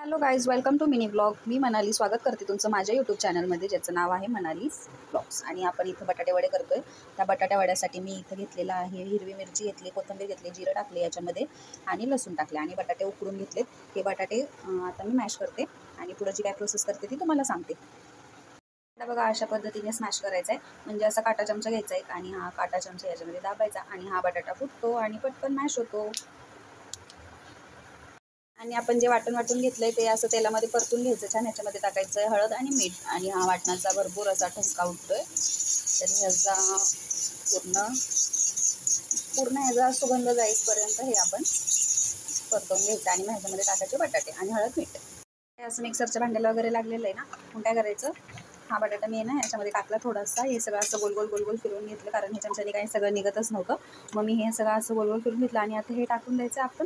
Hello guys, welcome to mini vlog. मी मनाली स्वागत करते तुमचं माझ्या यूट्यूब चॅनलमध्ये, ज्याचं नाव आहे मनालीज ब्लॉग्स. आणि आपण इथं बटाटे वडे करतोय. त्या बटाट्या वड्यासाठी मी इथं घेतलेला आहे हिरवी मिरची घेतली, कोथिंबीर घेतली, जिरं टाकले याच्यामध्ये आणि लसूण टाकले आणि बटाटे उकडून घेतलेत. हे बटाटे आता मी मॅश करते आणि पुढे जी काय प्रोसेस करते ती तुम्हाला सांगते. आता बघा, अशा पद्धतीने स्मॅश करायचा आहे. म्हणजे असा काटा चमचा घ्यायचा आहे आणि हा काटा चमचा याच्यामध्ये दाबायचा आणि हा बटाटा फुटतो आणि पटकन मॅश होतो. आणि आपण जे वाटून घेतलंय ते असं तेलामध्ये परतून घ्यायचं छान. ह्याच्यामध्ये टाकायचं आहे हळद आणि मीठ आणि हा वाटणाचा भरपूर असा ठसका उठतोय. तर ह्याचा पूर्ण पूर्ण ह्याचा सुगंध जाईपर्यंत हे आपण परतवून घ्यायचं आणि ह्याच्यामध्ये टाकायचे बटाटे आणि हळद मीठ. हे असं मिक्सरच्या भांड्याला वगैरे लागलेलं आहे ना, मग काय करायचं, हा बटाटा मी ना ह्याच्यामध्ये टाकला थोडासा. हे सगळं असं गोल गोल गोल गोल फिरवून घेतलं, कारण ह्या चमच्याने काही सगळं निघतच नव्हतं. मग मी हे सगळं असं गोल गोल फिरून घेतलं आणि आता हे टाकून द्यायचं आपण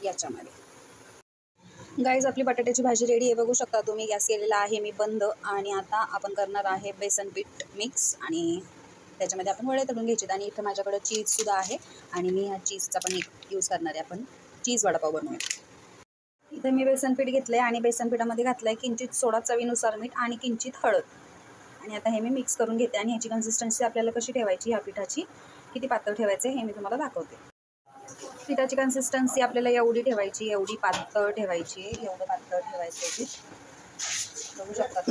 याच्यामध्ये. गाईज, आपली बटाट्याची भाजी रेडी आहे. बघू शकता तुम्ही, गॅस केलेला आहे मी बंद. आणि आता आपण करणार आहे बेसन पीठ मिक्स आणि त्याच्यामध्ये आपण वडे तळून घ्यायचे. आणि इथं माझ्याकडं चीजसुद्धा आहे आणि मी ह्या चीजचा पण एक यूज करणार आहे. आपण चीज वडापाव बनवूया. इथं मी बेसन पीठ घेतलं आहे आणि बेसन पीठामध्ये घातलं आहे किंचित सोडा, चवीनुसार मीठ आणि किंचित हळद. आणि आता हे मी मिक्स करून घेते आणि ह्याची कन्सिस्टन्सी आपल्याला कशी ठेवायची, ह्या पिठाची किती पातळ ठेवायचं हे मी तुम्हाला दाखवते. पिठाची कन्सिस्टन्सी आपल्याला एवढी ठेवायची, एवढी पातळ ठेवायची, एवढं पातळ ठेवायचं पीठ. बघू शकता.